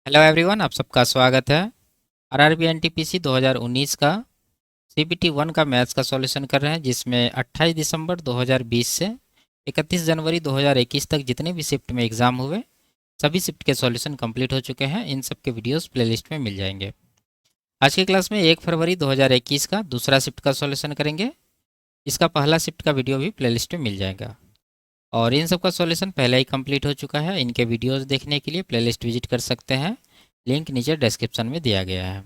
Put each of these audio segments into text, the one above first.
Hello everyone, आप सबका स्वागत है। आरआरबी एनटीपीसी 2019 का सीबीटी 1 का मैथ्स का सॉल्यूशन कर रहे हैं, जिसमें 28 दिसंबर 2020 से 31 जनवरी 2021 तक जितने भी शिफ्ट में एग्ज़ाम हुए सभी शिफ्ट के सॉल्यूशन कंप्लीट हो चुके हैं। इन सब के वीडियोस प्लेलिस्ट में मिल जाएंगे। आज की क्लास में 1 फरवरी 2021 का दूसरा शिफ्ट का सॉल्यूशन करेंगे। इसका पहला शिफ्ट का वीडियो भी प्लेलिस्ट में मिल जाएगा और इन सब का सॉल्यूशन पहले ही कंप्लीट हो चुका है। इनके वीडियोस देखने के लिए प्लेलिस्ट विजिट कर सकते हैं, लिंक नीचे डिस्क्रिप्शन में दिया गया है।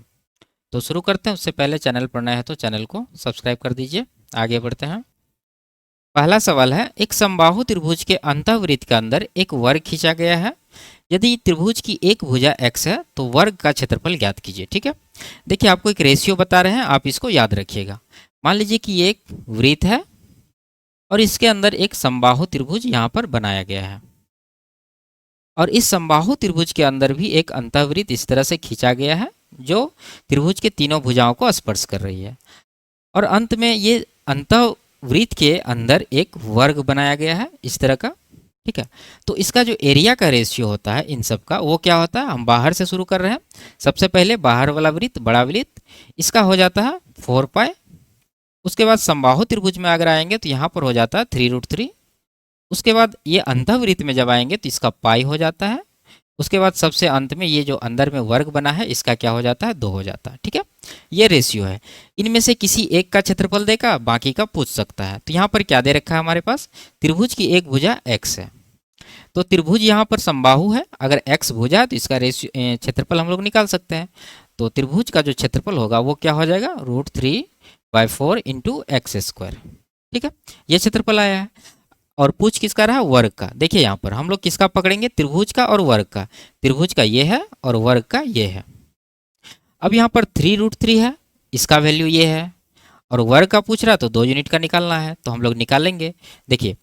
तो शुरू करते हैं। उससे पहले चैनल पर नया है तो चैनल को सब्सक्राइब कर दीजिए। आगे बढ़ते हैं। पहला सवाल है, एक समबाहु त्रिभुज के अंतःवृत्त के अंदर एक वर्ग खींचा गया है। यदि त्रिभुज की एक भुजा x है तो वर्ग का क्षेत्रफल ज्ञात कीजिए। ठीक है, देखिए आपको एक रेशियो बता रहे हैं, आप इसको याद रखिएगा। मान लीजिए कि ये एक वृत्त है और इसके अंदर एक समबाहु त्रिभुज यहाँ पर बनाया गया है और इस समबाहु त्रिभुज के अंदर भी एक अंतःवृत्त इस तरह से खींचा गया है जो त्रिभुज के तीनों भुजाओं को स्पर्श कर रही है। और अंत में ये अंतःवृत्त के अंदर एक वर्ग बनाया गया है इस तरह का। ठीक है, तो इसका जो एरिया का रेशियो होता है इन सब का, वो क्या होता है, हम बाहर से शुरू कर रहे हैं। सबसे पहले बाहर वाला वृत्त, बड़ा वृत्त, इसका हो जाता है 4 पाई। उसके बाद समबाहु त्रिभुज में अगर आएंगे तो यहाँ पर हो जाता है 3√3। उसके बाद ये अंतःवृत्त में जब आएंगे तो इसका पाई हो जाता है। उसके बाद सबसे अंत में ये जो अंदर में वर्ग बना है इसका क्या हो जाता है, 2 हो जाता है। ठीक है, ये रेशियो है। इनमें से किसी एक का क्षेत्रफल देगा, बाकी का पूछ सकता है। तो यहाँ पर क्या दे रखा है हमारे पास, त्रिभुज की एक भुजा x है। तो त्रिभुज यहाँ पर समबाहु है, अगर x भुजा है तो इसका रेशियो क्षेत्रफल हम लोग निकाल सकते हैं। तो त्रिभुज का जो क्षेत्रफल होगा वो क्या हो जाएगा, √3/4 इंटू x²। ठीक है, ये क्षेत्रफल आया है। और पूछ किसका रहा, वर्ग का। देखिए यहाँ पर हम लोग किसका पकड़ेंगे, त्रिभुज का और वर्ग का। त्रिभुज का ये है और वर्ग का ये है। अब यहाँ पर 3√3 है, इसका वैल्यू ये है, और वर्ग का पूछ रहा तो 2 यूनिट का निकालना है, तो हम लोग निकालेंगे। देखिए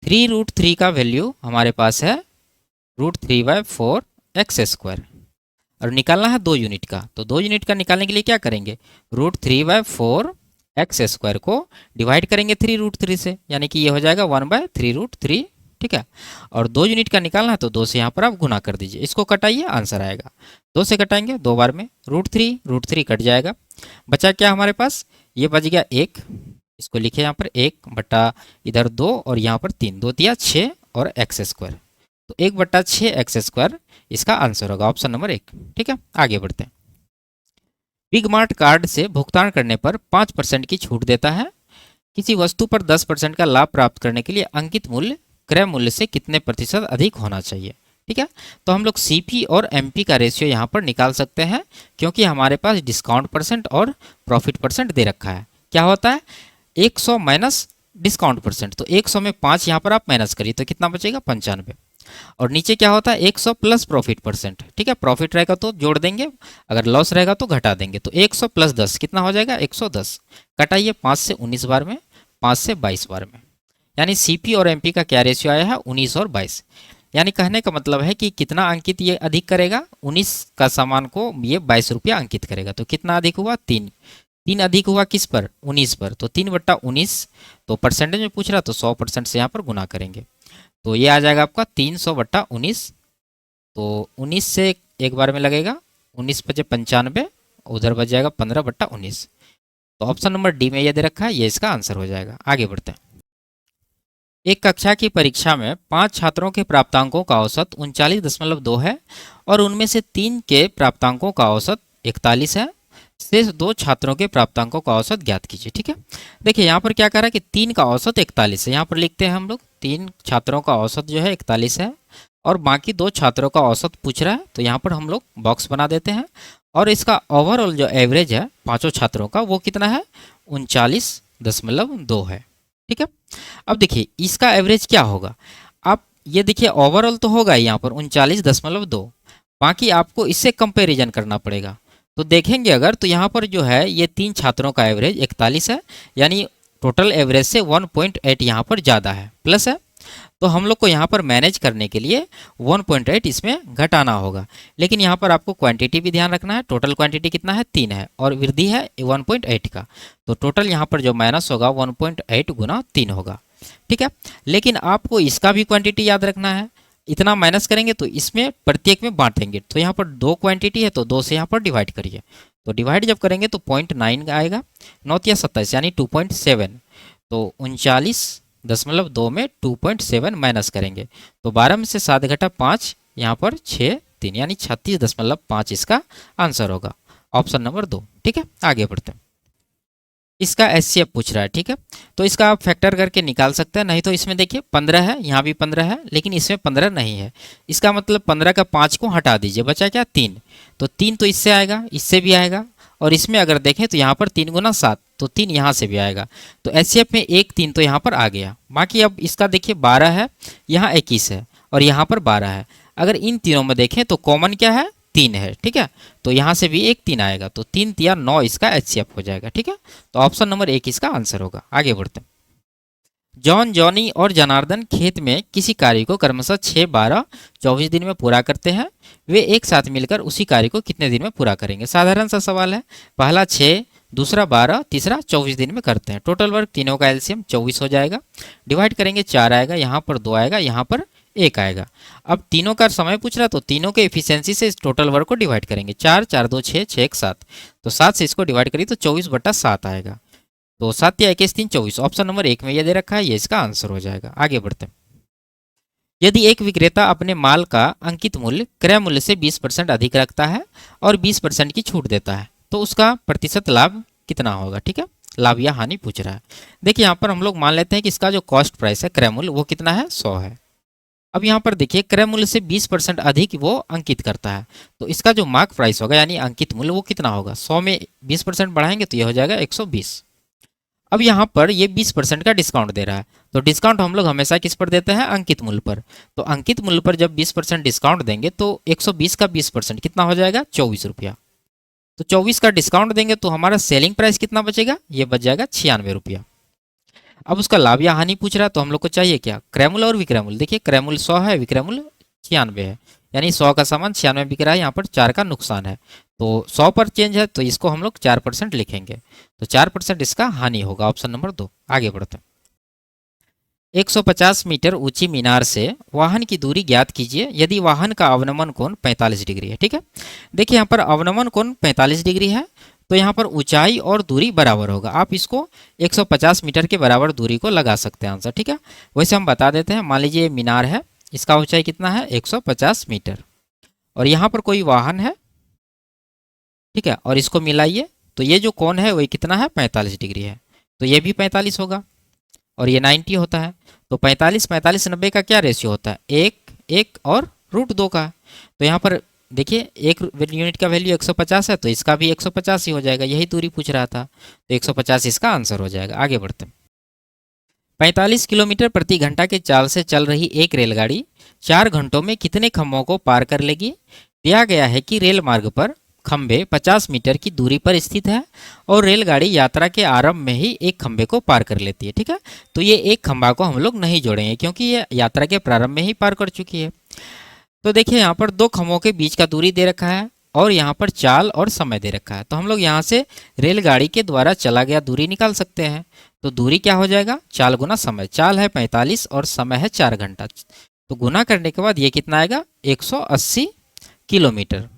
3√3 का वैल्यू हमारे पास है √3/4 x², और निकालना है 2 यूनिट का। तो 2 यूनिट का निकालने के लिए क्या करेंगे, √3/4 x² को डिवाइड करेंगे 3√3 से, यानी कि ये हो जाएगा 1/3√3। ठीक है, और 2 यूनिट का निकालना है तो 2 से यहाँ पर आप गुना कर दीजिए, इसको कटाइए, आंसर आएगा। 2 से कटाएंगे 2 बार में, √3 कट जाएगा। बचा क्या हमारे पास, ये बच गया 1। इसको लिखे यहाँ पर 1 बटा इधर 2 और यहाँ पर 3, 2 दिया 6 और x²। तो 1/6 x² इसका आंसर होगा, ऑप्शन नंबर 1। ठीक है, आगे बढ़ते हैं। बिग मार्ट कार्ड से भुगतान करने पर 5% की छूट देता है। किसी वस्तु पर 10% का लाभ प्राप्त करने के लिए अंकित मूल्य क्रय मूल्य से कितने प्रतिशत अधिक होना चाहिए। ठीक है, तो हम लोग सीपी और एमपी का रेशियो यहाँ पर निकाल सकते हैं, क्योंकि हमारे पास डिस्काउंट परसेंट और प्रॉफिट परसेंट दे रखा है। क्या होता है, 100 माइनस डिस्काउंट परसेंट, तो 100 में 5 यहाँ पर आप माइनस करिए तो कितना बचेगा, 95। और नीचे क्या होता है, 100 प्लस प्रॉफिट परसेंट। ठीक है, प्रॉफिट रहेगा तो जोड़ देंगे, अगर लॉस रहेगा तो घटा देंगे। तो 100 प्लस 10 कितना हो जाएगा, 110। कटाइए 5 से 19 बार में, 5 से 22 बार में, यानी सीपी और एमपी का क्या रेशियो आया है, 19 और 22। यानी कहने का मतलब है कि कितना अंकित ये अधिक करेगा, 19 का सामान को ये 22 रुपया अंकित करेगा। तो कितना अधिक हुआ, 3। 3 अधिक हुआ किस पर, 19 पर, तो 3/19। तो परसेंटेज में पूछ रहा तो 100% से यहाँ पर गुना करेंगे, तो ये आ जाएगा आपका 300/19। तो 19 से एक बार में लगेगा, 19 बचे 95, उधर बच जाएगा 15/19। तो ऑप्शन नंबर डी में ये दे रखा है, ये इसका आंसर हो जाएगा। आगे बढ़ते हैं। एक कक्षा की परीक्षा में 5 छात्रों के प्राप्तांकों का औसत 39.2 है और उनमें से 3 के प्राप्तांकों का औसत 41 है। शेष 2 छात्रों के प्राप्तांकों का औसत ज्ञात कीजिए। ठीक है, देखिए यहाँ पर क्या कह रहा है कि 3 का औसत 41 है। यहाँ पर लिखते हैं हम लोग 3 छात्रों का औसत जो है 41 है और बाकी 2 छात्रों का औसत पूछ रहा है, तो यहाँ पर हम लोग बॉक्स बना देते हैं। और इसका ओवरऑल जो एवरेज है पाँचों छात्रों का वो कितना है, 39.2 है। ठीक है, अब देखिए इसका एवरेज क्या होगा, आप ये देखिए ओवरऑल तो होगा यहाँ पर 39.2, बाकी आपको इससे कंपैरिजन करना पड़ेगा। तो देखेंगे अगर तो यहाँ पर जो है ये 3 छात्रों का एवरेज 41 है, यानी टोटल एवरेज से 1.8 यहाँ पर ज़्यादा है, प्लस है। तो हम लोग को यहाँ पर मैनेज करने के लिए 1.8 इसमें घटाना होगा। लेकिन यहाँ पर आपको क्वांटिटी भी ध्यान रखना है, टोटल क्वांटिटी कितना है, 3 है, और वृद्धि है 1.8 का। तो टोटल यहाँ पर जो माइनस होगा 1.8 गुना 3 होगा। ठीक है, लेकिन आपको इसका भी क्वांटिटी याद रखना है। इतना माइनस करेंगे तो इसमें प्रत्येक में बांटेंगे। तो यहाँ पर 2 क्वांटिटी है तो 2 से यहाँ पर डिवाइड करिए। तो डिवाइड जब करेंगे तो 0.9 आएगा, 9 या 27 यानी 2.7। तो 39.2 में 2.7 माइनस करेंगे तो 12 में से 7 घटा 5, यहाँ पर 6 3 यानी 36.5 इसका आंसर होगा, ऑप्शन नंबर 2। ठीक है, आगे बढ़ते हैं। इसका एचसीएफ पूछ रहा है। ठीक है, तो इसका आप फैक्टर करके निकाल सकते हैं, नहीं तो इसमें देखिए 15 है, यहाँ भी 15 है, लेकिन इसमें 15 नहीं है। इसका मतलब 15 का 5 को हटा दीजिए, बचा क्या 3। तो 3 तो इससे आएगा, इससे भी आएगा, और इसमें अगर देखें तो यहाँ पर 3 गुना 7, तो 3 यहाँ से भी आएगा। तो एचसीएफ में 1 3 तो यहाँ पर आ गया। बाकी अब इसका देखिए 12 है, यहाँ 21 है और यहाँ पर 12 है। अगर इन तीनों में देखें तो कॉमन क्या है, 3 है। ठीक है, तो यहाँ से भी एक 3 आएगा, तो 3 या 9 इसका एचसीएफ हो जाएगा। ठीक है, तो ऑप्शन नंबर 1 इसका आंसर होगा। आगे बढ़ते हैं। जॉन, जॉनी और जनार्दन खेत में किसी कार्य को क्रमशः 6, 12, 24 दिन में पूरा करते हैं। वे एक साथ मिलकर उसी कार्य को कितने दिन में पूरा करेंगे? साधारण सा सवाल है। पहला 6, दूसरा 12, तीसरा 24 दिन में करते हैं। टोटल वर्क तीनों का एलसीएम 24 हो जाएगा। डिवाइड करेंगे 4 आएगा, यहाँ पर 2 आएगा, यहाँ पर 1 आएगा। अब तीनों का समय पूछ रहा तो तीनों के एफिशिएंसी से इस टोटल वर्क को डिवाइड करेंगे। 4 4 2 6, 6 1 7, तो 7 से इसको डिवाइड करिए तो 24/7 आएगा। तो 7 या 21 3 24, ऑप्शन नंबर 1 में ये दे रखा है, ये इसका आंसर हो जाएगा। आगे बढ़ते हैं। यदि एक विक्रेता अपने माल का अंकित मूल्य क्रय मूल्य से 20% अधिक रखता है और 20% की छूट देता है तो उसका प्रतिशत लाभ कितना होगा? ठीक है, लाभ या हानि पूछ रहा है। देखिए यहाँ पर हम लोग मान लेते हैं कि इसका जो कॉस्ट प्राइस है क्रय मूल्य वो कितना है, 100 है। अब यहाँ पर देखिए क्रय मूल्य से 20% अधिक वो अंकित करता है, तो इसका जो मार्क प्राइस होगा यानी अंकित मूल्य वो कितना होगा? 100 में 20% बढ़ाएंगे तो ये हो जाएगा 120। अब यहाँ पर ये 20% का डिस्काउंट दे रहा है, तो डिस्काउंट हम लोग हमेशा किस पर देते हैं? अंकित मूल्य पर। तो अंकित मूल्य पर जब 20% डिस्काउंट देंगे तो 120 का 20% कितना हो जाएगा? 24 रुपया। तो 24 का डिस्काउंट देंगे तो हमारा सेलिंग प्राइस कितना बचेगा? ये बच जाएगा 96 रुपया। अब उसका लाभ या हानि पूछ रहा है तो हम लोग को चाहिए क्या? क्रय मूल्य और विक्रय मूल्य। देखिए क्रय मूल्य 100 है, विक्रय मूल्य 96 है, यानी 100 का सामान 96 बिक रहा है, यहाँ पर 4 का नुकसान है। तो 100 पर चेंज है तो इसको हम लोग 4% लिखेंगे, तो 4% इसका हानि होगा, ऑप्शन नंबर 2। आगे बढ़ते हैं। 150 मीटर ऊंची मीनार से वाहन की दूरी ज्ञात कीजिए यदि वाहन का अवनमन कोण 45 डिग्री है। ठीक है, देखिए यहाँ पर अवनमन कोण 45 डिग्री है, तो यहाँ पर ऊंचाई और दूरी बराबर होगा। आप इसको 150 मीटर के बराबर दूरी को लगा सकते हैं आंसर। ठीक है, वैसे हम बता देते हैं। मान लीजिए मीनार है, इसका ऊंचाई कितना है? 150 मीटर, और यहाँ पर कोई वाहन है, ठीक है, और इसको मिलाइए तो ये जो कोण है वही कितना है? 45 डिग्री है, तो ये भी 45 होगा और ये 90 होता है। तो 45 45 90 का क्या रेशियो होता है? 1 1 और √2 का। तो यहाँ पर देखिए एक यूनिट का वैल्यू 150 है तो इसका भी 150 ही हो जाएगा, यही दूरी पूछ रहा था, तो 150 इसका आंसर हो जाएगा। आगे बढ़ते हैं। 45 किलोमीटर प्रति घंटा के चाल से चल रही एक रेलगाड़ी 4 घंटों में कितने खंभों को पार कर लेगी? दिया गया है कि रेल मार्ग पर खंभे 50 मीटर की दूरी पर स्थित है और रेलगाड़ी यात्रा के आरंभ में ही एक खंभे को पार कर लेती है। ठीक है, तो ये एक खंभा को हम लोग नहीं जोड़ेंगे क्योंकि ये यात्रा के प्रारंभ में ही पार कर चुकी है। तो देखिए यहाँ पर 2 खंभों के बीच का दूरी दे रखा है और यहाँ पर चाल और समय दे रखा है, तो हम लोग यहाँ से रेलगाड़ी के द्वारा चला गया दूरी निकाल सकते हैं। तो दूरी क्या हो जाएगा? चाल गुना समय। चाल है 45 और समय है 4 घंटा, तो गुना करने के बाद ये कितना आएगा? 180 किलोमीटर।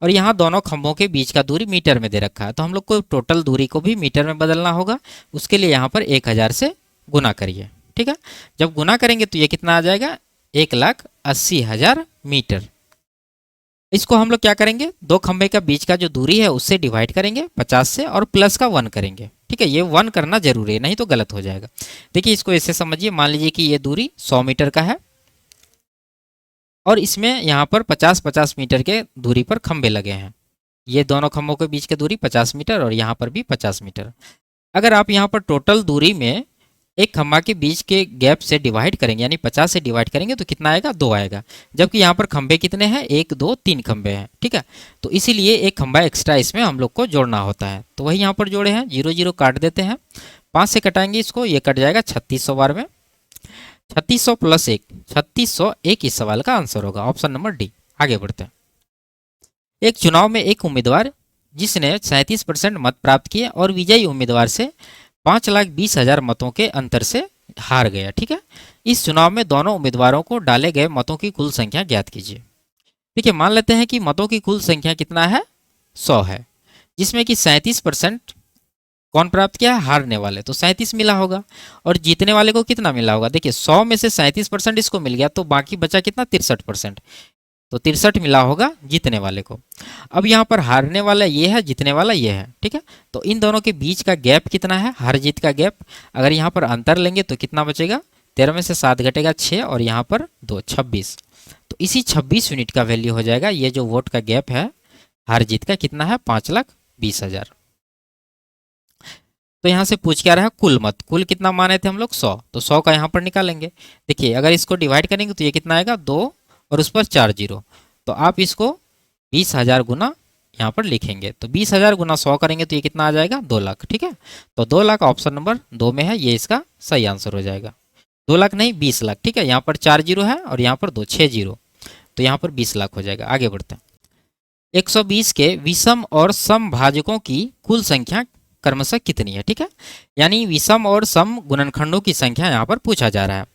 और यहाँ दोनों खंभों के बीच का दूरी मीटर में दे रखा है, तो हम लोग को टोटल दूरी को भी मीटर में बदलना होगा। उसके लिए यहाँ पर 1000 से गुना करिए। ठीक है, जब गुना करेंगे तो ये कितना आ जाएगा? 1,80,000 मीटर। इसको हम लोग क्या करेंगे? 2 खंभे का बीच का जो दूरी है उससे डिवाइड करेंगे 50 से और प्लस का 1 करेंगे। ठीक है, ये 1 करना जरूरी है, नहीं तो गलत हो जाएगा। देखिए इसको ऐसे समझिए, मान लीजिए कि ये दूरी 100 मीटर का है और इसमें यहाँ पर 50-50 मीटर के दूरी पर खंभे लगे हैं। ये दोनों खंभों के बीच की दूरी 50 मीटर और यहाँ पर भी 50 मीटर। अगर आप यहाँ पर टोटल दूरी में एक खंभा के बीच के गैप से डिवाइड करेंगे यानी 50 से डिवाइड करेंगे तो कितना आएगा? 2 आएगा, जबकि यहाँ पर खंभे कितने हैं? 1 2 3 खंभे हैं। ठीक है, तो इसीलिए एक खंभा एक्स्ट्रा इसमें हम लोग को जोड़ना होता है, तो वही यहाँ पर जोड़े हैं। 0 0 काट देते हैं, 5 से कटाएंगे इसको, ये कट जाएगा 3600 बार में। 3600 प्लस 1, 3601 इस सवाल का आंसर होगा, ऑप्शन नंबर डी। आगे बढ़ते हैं। एक चुनाव में एक उम्मीदवार जिसने 37% मत प्राप्त किए और विजयी उम्मीदवार से 5,20,000 मतों के अंतर से हार गया। ठीक है, इस चुनाव में दोनों उम्मीदवारों को डाले गए मतों की कुल संख्या ज्ञात कीजिए। देखिए, मान लेते हैं कि मतों की कुल संख्या कितना है, 100 है, जिसमें कि 37% कौन प्राप्त किया है, हारने वाले, तो 37 मिला होगा। और जीतने वाले को कितना मिला होगा, देखिए 100 में से 37% इसको मिल गया, तो बाकी बचा कितना, 63%, तो 63 मिला होगा जीतने वाले को। अब यहाँ पर हारने वाला ये है, जीतने वाला ये है। ठीक है, तो इन दोनों के बीच का गैप कितना है, हार जीत का गैप, अगर यहाँ पर अंतर लेंगे तो कितना बचेगा, 13 में से 7 घटेगा 6 और यहाँ पर 2, 26। तो इसी 26 यूनिट का वैल्यू हो जाएगा ये जो वोट का गैप है हार जीत का, कितना है, 5,20,000। तो यहाँ से पूछ क्या रहा, कुल मत, कुल कितना माने थे हम लोग, 100, तो 100 का यहाँ पर निकालेंगे। देखिए अगर इसको डिवाइड करेंगे तो ये कितना आएगा, 2 और उस पर 4 जीरो, तो आप इसको 20,000 गुना यहाँ पर लिखेंगे, तो 20,000 गुना 100 करेंगे तो ये कितना आ जाएगा, 2 लाख। ठीक है, तो 2 लाख ऑप्शन नंबर 2 में है, ये इसका सही आंसर हो जाएगा। 2 लाख नहीं, 20 लाख। ठीक है, यहाँ पर 4 जीरो है और यहाँ पर 2, 6 जीरो, तो यहाँ पर 20 लाख हो जाएगा। आगे बढ़ते हैं। 120 के विषम और सम भाजकों की कुल संख्या क्रमशः कितनी है। ठीक है, यानी विषम और सम गुणनखंडों की संख्या यहाँ पर पूछा जा रहा है।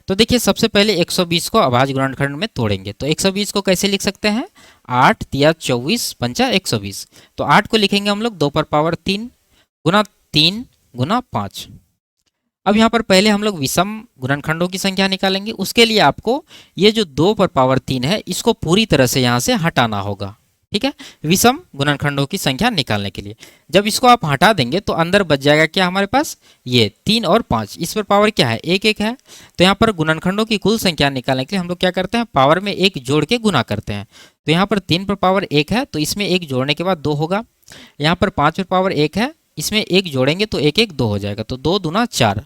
तो देखिए सबसे पहले 120 को अभाज्य गुणनखंड में तोड़ेंगे, तो 120 को कैसे लिख सकते हैं, 8 तिया 24 पंचा 120, तो 8 को लिखेंगे हम लोग 2 पर पावर 3 गुना 3 गुना 5। अब यहाँ पर पहले हम लोग विषम गुणनखंडों की संख्या निकालेंगे, उसके लिए आपको ये जो 2 पर पावर 3 है इसको पूरी तरह से यहाँ से हटाना होगा। ठीक है, विषम गुणनखंडों की संख्या निकालने के लिए जब इसको आप हटा देंगे तो अंदर बच जाएगा क्या हमारे पास, ये 3 और 5, इस पर पावर क्या है, 1 है। तो यहाँ पर गुणनखंडों की कुल संख्या निकालने के लिए हम लोग क्या करते हैं, पावर में 1 जोड़ के गुना करते हैं। तो यहाँ पर 3 पर पावर 1 है तो इसमें 1 जोड़ने के बाद 2 होगा। यहाँ पर 5 पर पावर 1 है, इसमें 1 जोड़ेंगे तो 1 1 2 हो जाएगा, तो 2 दूना 4,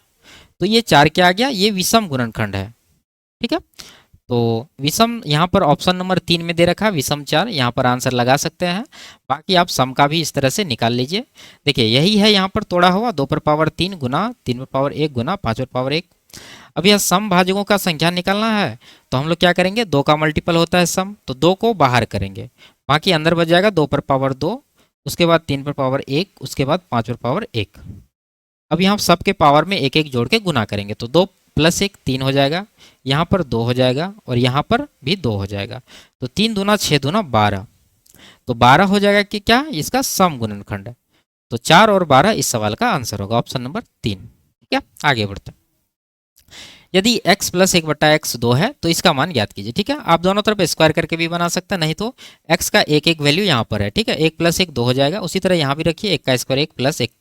तो ये 4 क्या आ गया, ये विषम गुणनखंड है। ठीक है, तो विषम यहाँ पर ऑप्शन नंबर 3 में दे रखा है, विषम 4, यहाँ पर आंसर लगा सकते हैं। बाकी आप सम का भी इस तरह से निकाल लीजिए। देखिए यही है यहाँ पर तोड़ा हुआ, 2 पर पावर 3 गुना 3 पर पावर 1 गुना 5 पर पावर 1। अब यह सम भाजकों का संख्या निकालना है, तो हम लोग क्या करेंगे, 2 का मल्टीपल होता है सम, तो 2 को बाहर करेंगे, बाकी अंदर बच जाएगा 2 पर पावर 2, उसके बाद 3 पर पावर 1, उसके बाद 5 पर पावर 1। अब यहाँ सबके पावर में 1 1 जोड़ के गुना करेंगे, तो 2 प्लस 1 3 हो जाएगा, यहाँ पर 2 हो जाएगा और यहाँ पर भी 2 हो जाएगा, तो 3 दूना 6 दूना 12, तो 12 हो जाएगा कि क्या, इसका सम गुणनखंड है। तो 4 और 12 इस सवाल का आंसर होगा, ऑप्शन नंबर 3। ठीक है, आगे बढ़ते हैं। यदि x प्लस 1/x 2 है तो इसका मान ज्ञात कीजिए। ठीक है, आप दोनों तरफ स्क्वायर करके भी बना सकते हैं, नहीं तो x का एक एक वैल्यू यहाँ पर है। ठीक है, 1 प्लस 1 2 हो जाएगा, उसी तरह यहाँ भी रखिए 1 का स्क्वायर 1 प्लस 1,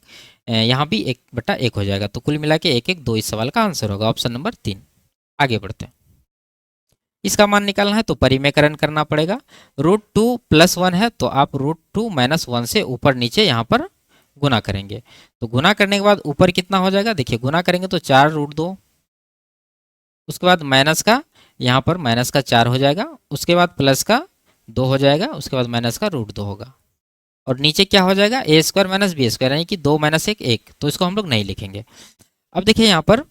यहाँ भी 1/1 हो जाएगा, तो कुल मिला के 1 1 2 इस सवाल का आंसर होगा, ऑप्शन नंबर 3। आगे बढ़ते हैं। इसका मान निकालना है तो परिमेयकरण करना पड़ेगा। √2 + 1 है तो आप √2 - 1 से ऊपर नीचे यहाँ पर गुना करेंगे, तो गुना करने के बाद ऊपर कितना हो जाएगा, देखिए गुना करेंगे तो 4√2, उसके बाद माइनस का, यहाँ पर माइनस का 4 हो जाएगा, उसके बाद प्लस का 2 हो जाएगा, उसके बाद माइनस का √2 होगा, और नीचे क्या हो जाएगा, a² - b², यानी कि 2 - 1 1, तो इसको हम लोग नहीं लिखेंगे। अब देखिए यहाँ पर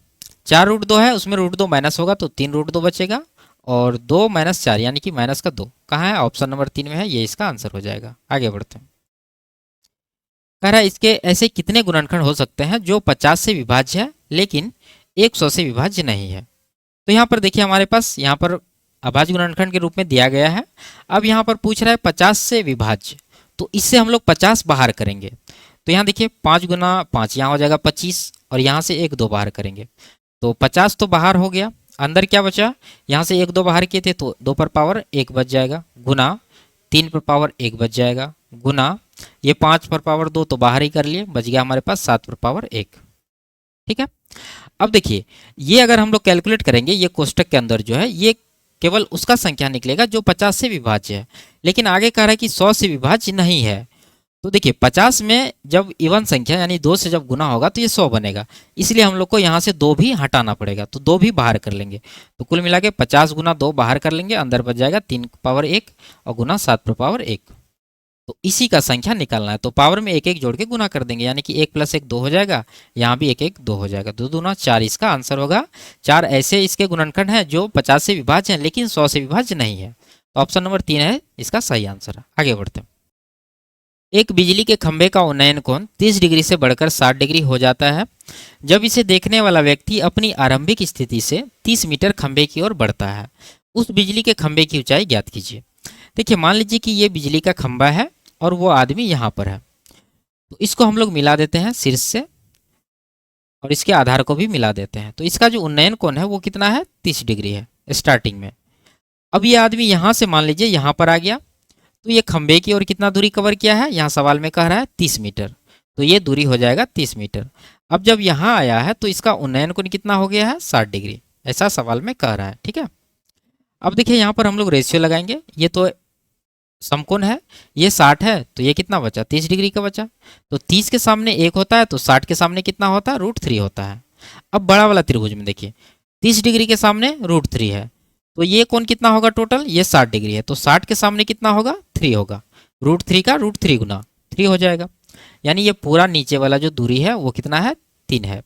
4√2 है, उसमें √2 माइनस होगा तो 3√2 बचेगा, और 2 - 4 यानी कि माइनस का 2 कहाँ है, ऑप्शन नंबर 3 में है, ये इसका आंसर हो जाएगा। आगे बढ़ते हैं। कह रहा है इसके ऐसे कितने गुणनखंड हो सकते हैं जो 50 से विभाज्य है लेकिन 100 से विभाज्य नहीं है। तो यहाँ पर देखिए हमारे पास यहाँ पर अभाज्य गुणनखंड के रूप में दिया गया है। अब यहाँ पर पूछ रहा है 50 से विभाज्य, तो इससे हम लोग 50 बाहर करेंगे, तो यहाँ देखिए 5 गुना 5 यहाँ हो जाएगा 25, और यहाँ से 1 2 बाहर करेंगे, तो 50 तो बाहर हो गया, अंदर क्या बचा, यहाँ से 1 2 बाहर किए थे तो 2 पर पावर 1 बच जाएगा, गुना 3 पर पावर 1 बच जाएगा, गुना ये 5 पर पावर 2 तो बाहर ही कर लिए, बच गया हमारे पास 7 पर पावर 1। ठीक है, अब देखिए ये अगर हम लोग कैलकुलेट करेंगे, ये कोष्टक के अंदर जो है ये केवल उसका संख्या निकलेगा जो 50 से विभाज्य है, लेकिन आगे कह रहा है कि 100 से विभाज्य नहीं है। तो देखिए 50 में जब इवन संख्या यानी 2 से जब गुना होगा तो ये 100 बनेगा, इसलिए हम लोग को यहाँ से 2 भी हटाना पड़ेगा, तो 2 भी बाहर कर लेंगे, तो कुल मिला के 50 गुना 2 बाहर कर लेंगे, अंदर बच जाएगा 3 पावर 1 और गुना 7 पर पावर 1, तो इसी का संख्या निकालना है, तो पावर में 1 1 जोड़ के गुना कर देंगे, यानी कि 1 + 1 2 हो जाएगा, यहाँ भी 1 1 2 हो जाएगा, 2 दूना 4 इसका आंसर होगा। 4 ऐसे इसके गुणनखंड हैं जो 50 से विभाज्य हैं लेकिन 100 से विभाज्य नहीं है, तो ऑप्शन नंबर 3 है इसका सही आंसर। आगे बढ़ते हैं। एक बिजली के खंभे का उन्नयन कोण 30 डिग्री से बढ़कर 60 डिग्री हो जाता है जब इसे देखने वाला व्यक्ति अपनी आरंभिक स्थिति से 30 मीटर खंभे की ओर बढ़ता है। उस बिजली के खंभे की ऊंचाई ज्ञात कीजिए। देखिए, मान लीजिए कि ये बिजली का खंभा है और वो आदमी यहाँ पर है, तो इसको हम लोग मिला देते हैं शीर्ष से और इसके आधार को भी मिला देते हैं। तो इसका जो उन्नयन कोण है वो कितना है, 30 डिग्री है स्टार्टिंग में। अब ये आदमी यहाँ से मान लीजिए यहाँ पर आ गया, तो ये खंभे की ओर कितना दूरी कवर किया है, यहाँ सवाल में कह रहा है 30 मीटर, तो ये दूरी हो जाएगा 30 मीटर। अब जब यहाँ आया है तो इसका उन्नयन कोण कितना हो गया है, 60 डिग्री, ऐसा सवाल में कह रहा है। ठीक है, अब देखिए यहाँ पर हम लोग रेशियो लगाएंगे। ये तो समकोण है, ये 60 है, तो ये कितना बचा, 30 डिग्री का बचा। तो 30 के सामने 1 होता है तो 60 के सामने कितना होता है, √3 होता है। अब बड़ा वाला त्रिभुज में देखिए 30 डिग्री के सामने √3 है, तो ये कोण कितना होगा टोटल, ये 60 डिग्री है, तो 60 के सामने कितना होगा, 3 होगा। √3 का √3 गुना 3 हो जाएगा, यानी ये पूरा नीचे वाला जो दूरी है वो कितना है, 3 है।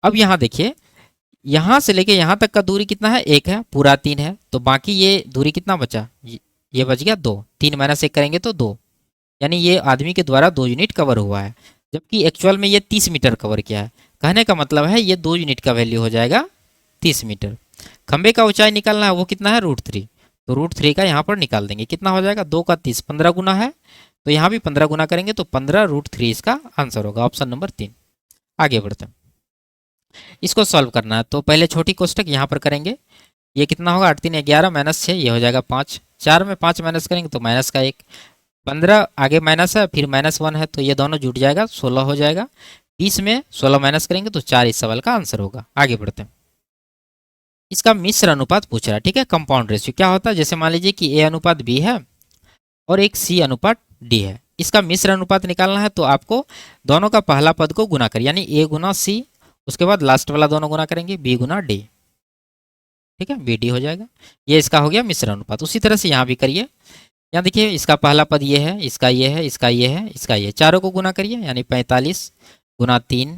अब यहाँ देखिए, यहाँ से लेके यहाँ तक का दूरी कितना है, 1 है, पूरा 3 है, तो बाकी ये दूरी कितना बचा, ये बच गया 2। 3 - 1 करेंगे तो 2, यानी ये आदमी के द्वारा 2 यूनिट कवर हुआ है, जबकि एक्चुअल में ये 30 मीटर कवर किया है। कहने का मतलब है ये 2 यूनिट का वैल्यू हो जाएगा 30 मीटर। खंबे का ऊंचाई निकालना है, वो कितना है, √3, तो √3 का यहाँ पर निकाल देंगे, कितना हो जाएगा, 2 का 30 15 गुना है, तो यहाँ भी 15 गुना करेंगे तो 15 √3 इसका आंसर होगा, ऑप्शन नंबर 3। आगे बढ़ते हैं, इसको सॉल्व करना है। तो पहले छोटी कोष्टक यहाँ पर करेंगे, ये कितना होगा, 8 3 11 -6, ये हो जाएगा 5। 4 में 5 माइनस करेंगे तो माइनस का 1, 15 आगे माइनस है फिर -1 है, तो ये दोनों जुट जाएगा, 16 हो जाएगा। 20 में 16 माइनस करेंगे तो 4 इस सवाल का आंसर होगा। आगे बढ़ते हैं, इसका मिश्र अनुपात पूछ रहा है। ठीक है, कंपाउंड रेशियो क्या होता है, जैसे मान लीजिए कि A/B है और एक C/D है। इसका मिश्र अनुपात निकालना है तो आपको दोनों का पहला पद को गुना करिए, यानी A गुना C, उसके बाद लास्ट वाला दोनों गुना करेंगे, B गुना D। ठीक है, BD हो जाएगा। ये इसका हो गया मिश्र अनुपात। उसी तरह से यहाँ भी करिए, यहाँ देखिए इसका पहला पद ये है, इसका ये है, इसका ये है, इसका ये, चारों को गुना करिए, यानी 45 गुना 3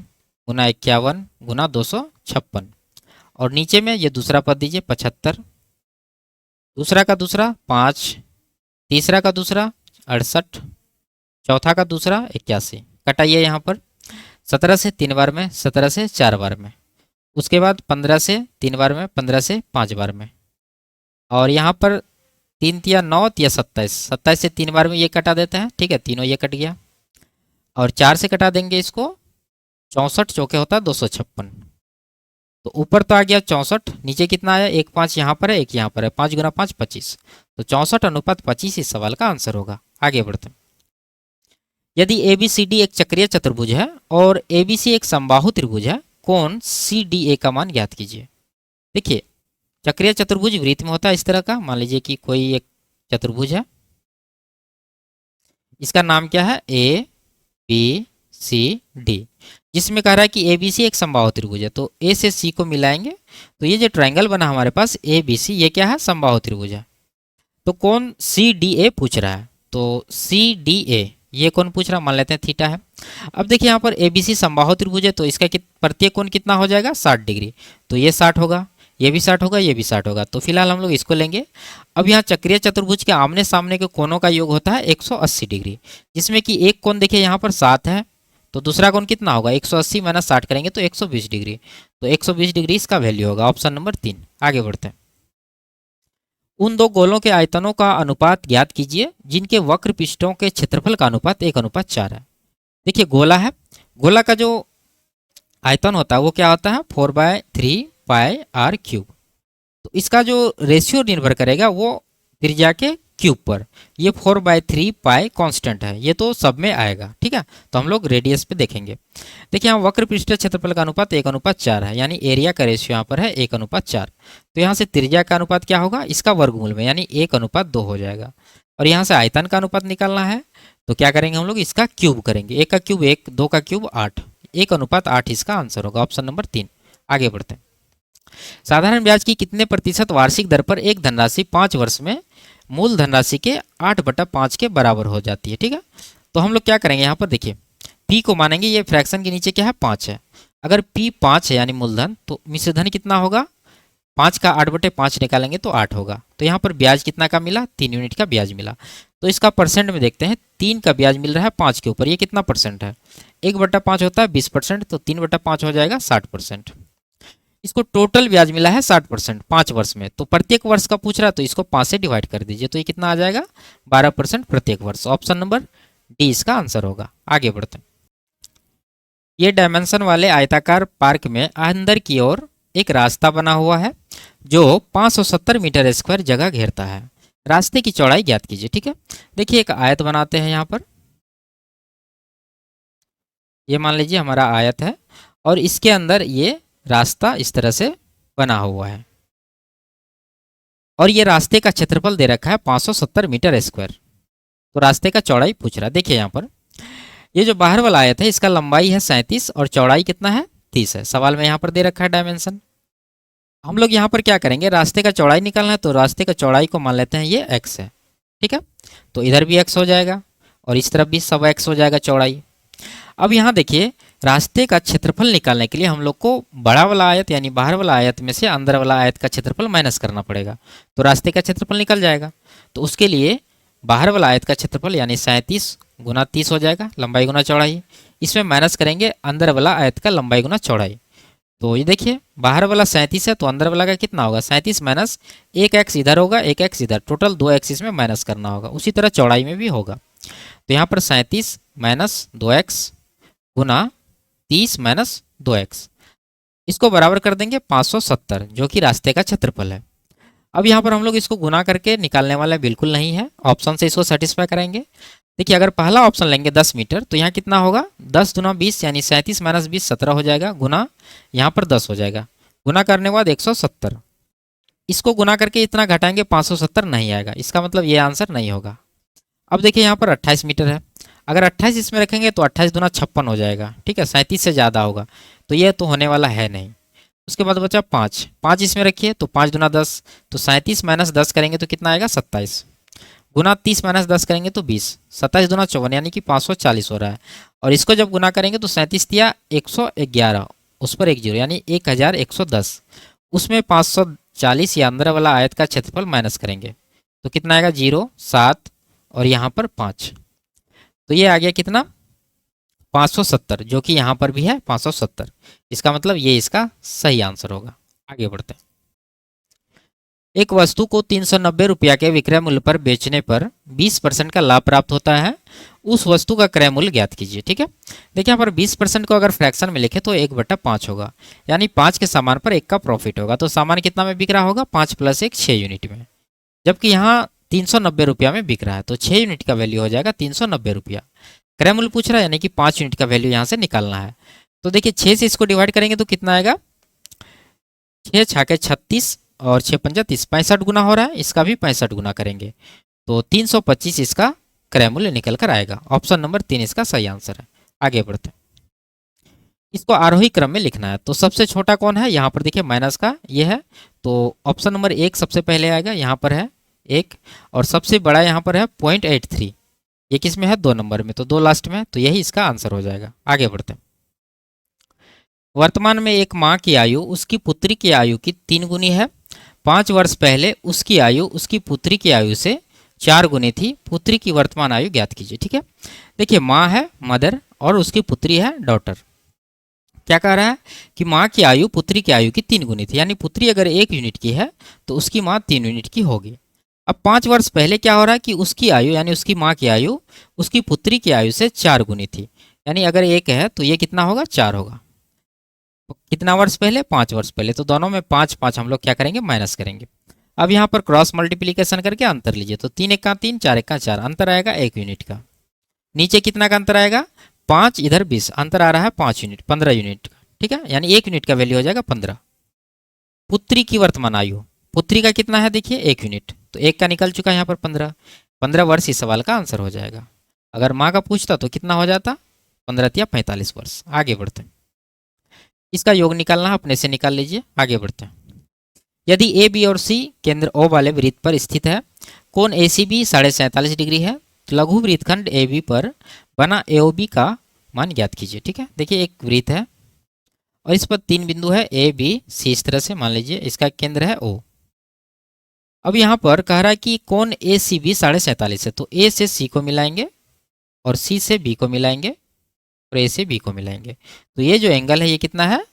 गुना 51 गुना 256, और नीचे में ये दूसरा पद दीजिए 75, दूसरा का दूसरा 5, तीसरा का दूसरा 68, चौथा का दूसरा 81। कटाइए यहाँ पर 17 से 3 बार में, 17 से 4 बार में, उसके बाद 15 से 3 बार में, 15 से 5 बार में, और यहाँ पर 3 तिया 9 तिया 27, 27 से 3 बार में ये कटा देते हैं। ठीक है, तीनों ये कट गया, और 4 से कटा देंगे इसको, 64 चौके होता है 256, तो ऊपर तो आ गया 64, नीचे कितना आया, 1 5 यहाँ पर है, 1 यहाँ पर है, 5 गुना 5 25, तो 64/25 इस सवाल का आंसर होगा। आगे बढ़ते हैं, यदि ABCD एक चक्रीय चतुर्भुज है और ABC एक समबाहु त्रिभुज है, कोण CDA का मान ज्ञात कीजिए। देखिए, चक्रीय चतुर्भुज वृत्त में होता है इस तरह का, मान लीजिए कि कोई एक चतुर्भुज है, इसका नाम क्या है, ABCD, जिसमें कह रहा है कि ABC एक समबाहु त्रिभुज है, तो A से C को मिलाएंगे तो ये जो ट्रायंगल बना हमारे पास ABC, ये क्या है, समबाहु त्रिभुज है। तो कोण CDA पूछ रहा है, तो CDA ये कौन पूछ रहा है, मान लेते हैं थीटा है। अब देखिए यहाँ पर ABC समबाहु त्रिभुज है, तो इसका प्रत्येक कोण कितना हो जाएगा, 60 डिग्री, तो ये 60 होगा, ये भी 60 होगा, ये भी 60 होगा, तो फिलहाल हम लोग इसको लेंगे। अब यहाँ चक्रीय चतुर्भुज के आमने सामने के कोणों का योग होता है 180 डिग्री, जिसमें कि एक कोण देखिए यहाँ पर 7 है, तो दूसरा कोण कितना होगा, 180 - 60 करेंगे तो 120 डिग्री, तो 120 डिग्री इसका वैल्यू होगा, ऑप्शन नंबर 3। आगे बढ़ते हैं, उन दो गोलों के आयतनों का अनुपात ज्ञात कीजिए जिनके वक्र पृष्ठों के क्षेत्रफल का अनुपात 1:4 है। देखिए, गोला है, गोला का जो आयतन होता है वो क्या होता है, 4/3 πr³। तो इसका जो रेशियो निर्भर करेगा वो त्रिज्या के क्यूब पर, ये 4/3 पाई कांस्टेंट है, ये तो सब में आएगा। ठीक है, तो हम लोग रेडियस पे देखेंगे। देखिए यहाँ वक्र पृष्ठ क्षेत्रफल का अनुपात 1:4 है, यानी एरिया का रेशियो यहाँ पर है 1:4। तो यहाँ से त्रिज्या का अनुपात क्या होगा, इसका वर्गमूल में, यानी 1:2 हो जाएगा। और यहाँ से आयतन का अनुपात निकालना है, तो क्या करेंगे हम लोग, इसका क्यूब करेंगे, 1 का क्यूब 1, 2 का क्यूब 8, 1:8 इसका आंसर होगा, ऑप्शन नंबर 3। आगे बढ़ते हैं, साधारण ब्याज की कितने प्रतिशत वार्षिक दर पर एक धनराशि 5 वर्ष में मूल धनराशि के 8/5 के बराबर हो जाती है। ठीक है, तो हम लोग क्या करेंगे, यहाँ पर देखिए P को मानेंगे, ये फ्रैक्शन के नीचे क्या है, 5 है। अगर P 5 है यानी मूलधन, तो मिश्रधन कितना होगा, 5 का 8/5 निकालेंगे तो 8 होगा। तो यहाँ पर ब्याज कितना का मिला, 3 यूनिट का ब्याज मिला। तो इसका परसेंट में देखते हैं, 3 का ब्याज मिल रहा है 5 के ऊपर, ये कितना परसेंट है? 1/5 होता है 20%, तो 3/5 हो जाएगा 60%। इसको टोटल ब्याज मिला है 60% 5 वर्ष में, तो प्रत्येक वर्ष का पूछ रहा है तो इसको 5 से डिवाइड कर दीजिए, तो ये कितना आ जाएगा? 12% प्रत्येक वर्ष। ऑप्शन नंबर डी इसका आंसर होगा। आगे बढ़ते हैं। ये डायमेंशन वाले आयताकार पार्क में अंदर की ओर एक रास्ता बना हुआ है जो 570 मीटर स्क्वायर जगह घेरता है। रास्ते की चौड़ाई ज्ञात कीजिए। ठीक है, देखिए एक आयत बनाते हैं यहाँ पर। ये मान लीजिए हमारा आयत है और इसके अंदर ये रास्ता इस तरह से बना हुआ है और ये रास्ते का क्षेत्रफल दे रखा है 570 मीटर स्क्वायर। तो रास्ते का चौड़ाई पूछ रहा है। देखिए यहाँ पर ये जो बाहर वाला आयत है इसका लंबाई है 37 और चौड़ाई कितना है? 30 है। सवाल में यहाँ पर दे रखा है डायमेंशन। हम लोग यहाँ पर क्या करेंगे, रास्ते का चौड़ाई निकालना है, तो रास्ते का चौड़ाई को मान लेते हैं ये x है। ठीक है, तो इधर भी x हो जाएगा और इस तरफ भी सब x हो जाएगा चौड़ाई। अब यहाँ देखिए रास्ते का क्षेत्रफल निकालने के लिए हम लोग को बड़ा वाला आयत यानी बाहर वाला आयत में से अंदर वाला आयत का क्षेत्रफल माइनस करना पड़ेगा, तो रास्ते का क्षेत्रफल निकल जाएगा। तो उसके लिए बाहर वाला आयत का क्षेत्रफल यानी 37 गुना 30 हो जाएगा, लंबाई गुना चौड़ाई। इसमें माइनस करेंगे अंदर वाला आयत का लंबाई गुना चौड़ाई। तो ये देखिए बाहर वाला 37 है तो अंदर वाला का कितना होगा? 37 माइनस 1x इधर होगा 1x इधर, टोटल 2x इसमें माइनस करना होगा। उसी तरह चौड़ाई में भी होगा। तो यहाँ पर 37 माइनस 2x गुना 30 माइनस 2x, इसको बराबर कर देंगे 570 जो कि रास्ते का क्षेत्रफल है। अब यहाँ पर हम लोग इसको गुना करके निकालने वाला बिल्कुल नहीं है, ऑप्शन से इसको सेटिस्फाई करेंगे। देखिए अगर पहला ऑप्शन लेंगे 10 मीटर तो यहाँ कितना होगा? 10 दूना 20 यानी 37 माइनस 20 17 हो जाएगा, गुना यहाँ पर 10 हो जाएगा, गुना करने के बाद 170। इसको गुना करके इतना घटाएंगे 570 नहीं आएगा, इसका मतलब ये आंसर नहीं होगा। अब देखिए यहाँ पर 28 मीटर है, अगर 28 इसमें रखेंगे तो 28 दूना 56 हो जाएगा। ठीक है, 37 से ज़्यादा होगा, तो ये तो होने वाला है नहीं। उसके बाद बचा 5 इसमें रखिए तो 5 दूना 10, तो 37 माइनस 10 करेंगे तो कितना आएगा? 27, गुना 30 माइनस 10 करेंगे तो 20, 27 दूना 54 यानी कि 540 हो रहा है। और इसको जब गुना करेंगे तो 37 दिया 111, उस पर 10 यानी 1110, उसमें 540 या अंदर वाला आयत का क्षेत्रफल माइनस करेंगे तो कितना आएगा? 0 7 और यहाँ पर 5, तो ये आ गया कितना? 570, जो कि यहाँ पर भी है 570। इसका मतलब ये इसका सही आंसर होगा। आगे बढ़ते हैं। एक वस्तु को 390 रुपया के विक्रय मूल्य पर बेचने पर 20% का लाभ प्राप्त होता है, उस वस्तु का क्रय मूल्य ज्ञात कीजिए। ठीक है, देखिए यहाँ पर 20% को अगर फ्रैक्शन में लिखे तो 1/5 होगा, यानी 5 के सामान पर 1 का प्रॉफिट होगा। तो सामान कितना में बिक रहा होगा? 5 + 1 6 यूनिट में, जबकि यहाँ 390 रुपया में बिक रहा है, तो 6 यूनिट का वैल्यू हो जाएगा 390 रुपया। क्रय मूल्य पूछ रहा है यानी कि 5 यूनिट का वैल्यू यहाँ से निकालना है। तो देखिए 6 से इसको डिवाइड करेंगे तो कितना आएगा? 6 छाके 36 और 6 पंजा 30, 65 गुना हो रहा है, इसका भी 65 गुना करेंगे तो 325 इसका क्रय मूल्य निकल कर आएगा। ऑप्शन नंबर 3 इसका सही आंसर है। आगे बढ़ते हैं। इसको आरोही क्रम में लिखना है, तो सबसे छोटा कौन है? यहाँ पर देखिए माइनस का ये है, तो ऑप्शन नंबर 1 सबसे पहले आएगा, यहाँ पर है 1, और सबसे बड़ा यहाँ पर है 0.83, ये किस में है? 2 नंबर में, तो 2 लास्ट में, तो यही इसका आंसर हो जाएगा। आगे बढ़ते हैं। वर्तमान में एक माँ की आयु उसकी पुत्री की आयु की 3 गुनी है। 5 वर्ष पहले उसकी आयु उसकी पुत्री की आयु से 4 गुनी थी। पुत्री की वर्तमान आयु ज्ञात कीजिए। ठीक है, देखिए माँ है मदर और उसकी पुत्री है डॉटर। क्या कह रहा है कि माँ की आयु पुत्री की आयु की 3 गुनी थी, यानी पुत्री अगर 1 यूनिट की है तो उसकी माँ 3 यूनिट की होगी। अब 5 वर्ष पहले क्या हो रहा है कि उसकी आयु यानी उसकी माँ की आयु उसकी पुत्री की आयु से 4 गुनी थी, यानी अगर 1 है तो ये कितना होगा? 4 होगा। तो कितना वर्ष पहले? 5 वर्ष पहले, तो दोनों में 5 5 हम लोग क्या करेंगे? माइनस करेंगे। अब यहाँ पर क्रॉस मल्टीप्लीकेशन करके अंतर लीजिए, तो 3 1 का 3 4 1 का 4, अंतर आएगा 1 यूनिट का। नीचे कितना का अंतर आएगा? 5 इधर 20, अंतर आ रहा है 5 यूनिट, 15 यूनिट का। ठीक है, यानी 1 यूनिट का वैल्यू हो जाएगा 15। पुत्री की वर्तमान आयु, पुत्री का कितना है? देखिए 1 यूनिट, तो 1 का निकल चुका है यहाँ पर 15 वर्ष इस सवाल का आंसर हो जाएगा। अगर माँ का पूछता तो कितना हो जाता? 15 या 45 वर्ष। आगे बढ़ते हैं। इसका योग निकालना है, अपने से निकाल लीजिए। आगे बढ़ते हैं। यदि ए बी और सी केंद्र ओ वाले वृत्त पर स्थित है, कोण ए सी बी 47.5 डिग्री है, तो लघु वृत्तखंड ए बी पर बना ए ओ बी का मान ज्ञात कीजिए। ठीक है, देखिए एक वृत्त है और इस पर 3 बिंदु है ए बी सी, इस तरह से मान लीजिए इसका केंद्र है ओ। अब यहाँ पर कह रहा है कि कोण ए सी बी 47.5 है, तो ए से सी को मिलाएंगे और सी से बी को मिलाएंगे और ए से बी को मिलाएंगे। तो ये जो एंगल है ये कितना है,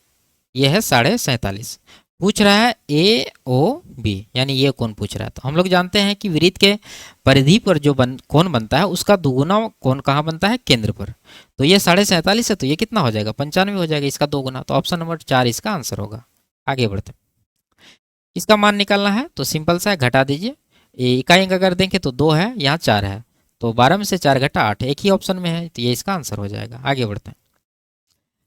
ये है 47.5। पूछ रहा है ए ओ बी, यानी ये कोण पूछ रहा है। तो हम लोग जानते हैं कि वृत्त के परिधि पर जो कोण बनता है उसका दुगुना कोण कहाँ बनता है, केंद्र पर। तो ये 47.5 है, तो ये कितना हो जाएगा, 95 हो जाएगा, इसका 2 गुना। तो ऑप्शन नंबर 4 इसका आंसर होगा। आगे बढ़ते हैं। इसका मान निकालना है तो सिंपल सा है, घटा दीजिए। इकाई अंक अगर देखें तो 2 है, यहाँ 4 है, तो 12 में से 4 घटा 8, एक ही ऑप्शन में है, तो ये इसका आंसर हो जाएगा। आगे बढ़ते हैं।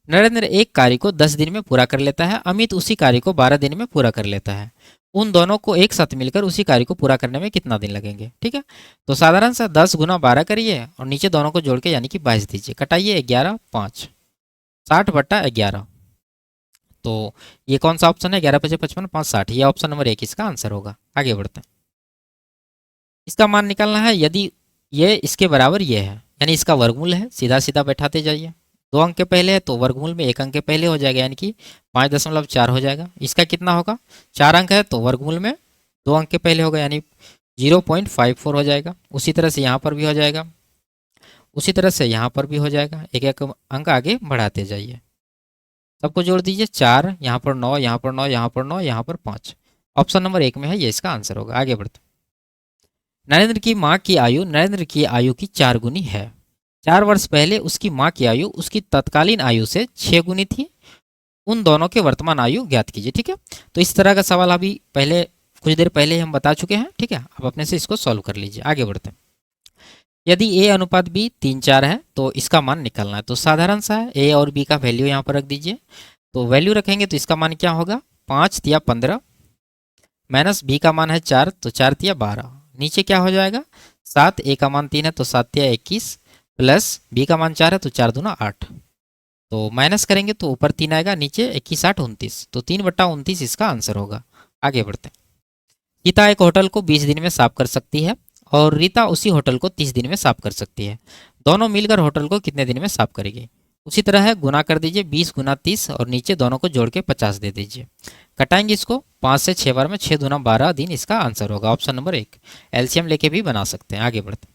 नरेंद्र एक कार्य को 10 दिन में पूरा कर लेता है, अमित उसी कार्य को 12 दिन में पूरा कर लेता है। उन दोनों को एक साथ मिलकर उसी कार्य को पूरा करने में कितना दिन लगेंगे। ठीक है, तो साधारण सा 10 गुना 12 करिए और नीचे दोनों को जोड़ के यानी कि 22 दीजिए। कटाइए 11 5, 60/11। तो ये कौन सा ऑप्शन है, 11 × 5 = 55, 5 60, ये ऑप्शन नंबर 1 इसका आंसर होगा। आगे बढ़ते हैं। इसका मान निकालना है, यदि ये इसके बराबर ये है, यानी इसका वर्गमूल है, सीधा सीधा बैठाते जाइए। 2 अंक के पहले है तो वर्गमूल में 1 अंक के पहले हो जाएगा, यानी कि 5.4 हो जाएगा। इसका कितना होगा, 4 अंक है तो वर्गमूल में 2 अंक के पहले होगा, यानी 0.54 हो जाएगा। उसी तरह से यहाँ पर भी हो जाएगा, उसी तरह से यहाँ पर भी हो जाएगा। एक एक अंक आगे बढ़ाते जाइए, सबको जोड़ दीजिए। 4, यहाँ पर 9, यहाँ पर 9, यहाँ पर 9, यहाँ पर 5। ऑप्शन नंबर 1 में है, ये इसका आंसर होगा। आगे बढ़ते। नरेंद्र की माँ की आयु नरेंद्र की आयु की 4 गुनी है। 4 वर्ष पहले उसकी माँ की आयु उसकी तत्कालीन आयु से 6 गुनी थी। उन दोनों के वर्तमान आयु ज्ञात कीजिए। ठीक है, तो इस तरह का सवाल अभी पहले कुछ देर पहले हम बता चुके हैं। ठीक है, आप अपने से इसको सॉल्व कर लीजिए। आगे बढ़ते हैं। यदि a अनुपात b 3 4 है तो इसका मान निकालना है। तो साधारण सा है, a और b का वैल्यू यहाँ पर रख दीजिए। तो वैल्यू रखेंगे तो इसका मान क्या होगा, 5 × 15 माइनस b का मान है 4, तो 4 × 12। नीचे क्या हो जाएगा, 7, a का मान 3 है तो 7 × 21 प्लस b का मान 4 है तो 4 दूना 8। तो माइनस करेंगे तो ऊपर 3 आएगा, नीचे 21 8 29, तो 3/29 इसका आंसर होगा। आगे बढ़ते हैं। गीता एक होटल को 20 दिन में साफ कर सकती है और रीता उसी होटल को 30 दिन में साफ कर सकती है। दोनों मिलकर होटल को कितने दिन में साफ करेगी। उसी तरह है, गुना कर दीजिए 20 × 30 और नीचे दोनों को जोड़ के 50 दे दीजिए। कटाएंगे इसको 5 से 6 बार में, 6 दूना 12 दिन इसका आंसर होगा। ऑप्शन नंबर 1, एलसीएम लेके भी बना सकते हैं। आगे बढ़ते हैं।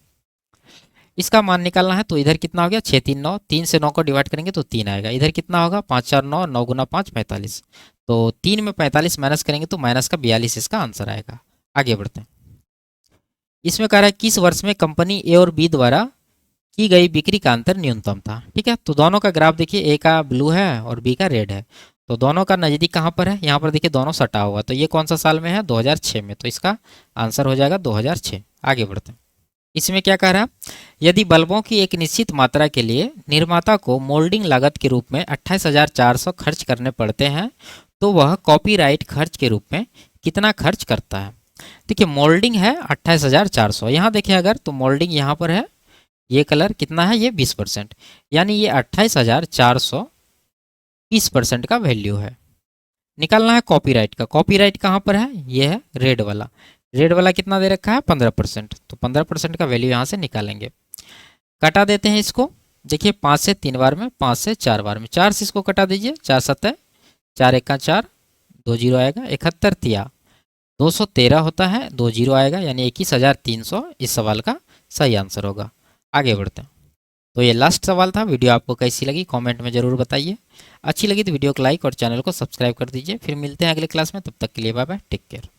इसका मान निकालना है तो इधर कितना हो गया, 6 3 9, 3 से 9 को डिवाइड करेंगे तो 3 आएगा। इधर कितना होगा, 5 4 9, 9 गुना 5 45, तो 3 में 45 माइनस करेंगे तो माइनस का 42 इसका आंसर आएगा। आगे बढ़ते हैं। इसमें कह रहा है किस वर्ष में कंपनी ए और बी द्वारा की गई बिक्री का अंतर न्यूनतम था। ठीक है, तो दोनों का ग्राफ देखिए, ए का ब्लू है और बी का रेड है। तो दोनों का नज़दीक कहाँ पर है, यहाँ पर देखिए दोनों सटा हुआ। तो ये कौन सा साल में है, 2006 में, तो इसका आंसर हो जाएगा 2006। आगे बढ़ते हैं। इसमें क्या कह रहा है, यदि बल्बों की एक निश्चित मात्रा के लिए निर्माता को मोल्डिंग लागत के रूप में 28,400 खर्च करने पड़ते हैं तो वह कॉपीराइट खर्च के रूप में कितना खर्च करता है। देखिए मोल्डिंग है 28,400, यहाँ देखिए अगर तो मोल्डिंग यहाँ पर है, ये कलर कितना है, ये 20%, यानी ये 28,400 20% का वैल्यू है। निकालना है कॉपीराइट का। कॉपीराइट कहाँ पर है, ये है रेड वाला। रेड वाला कितना दे रखा है, 15%, तो 15% का वैल्यू यहाँ से निकालेंगे। कटा देते हैं इसको, देखिए 5 से 3 बार में, 5 से 4 बार में, 4 से इसको कटा दीजिए, 4 7 4 1 4, 2 0 आएगा। 71 तिया 213 होता है, 2 0 आएगा, यानी 21,300 इस सवाल का सही आंसर होगा। आगे बढ़ते हैं। तो ये लास्ट सवाल था। वीडियो आपको कैसी लगी कमेंट में ज़रूर बताइए। अच्छी लगी तो वीडियो को लाइक और चैनल को सब्सक्राइब कर दीजिए। फिर मिलते हैं अगले क्लास में, तब तक के लिए बाय बाय, टेक केयर।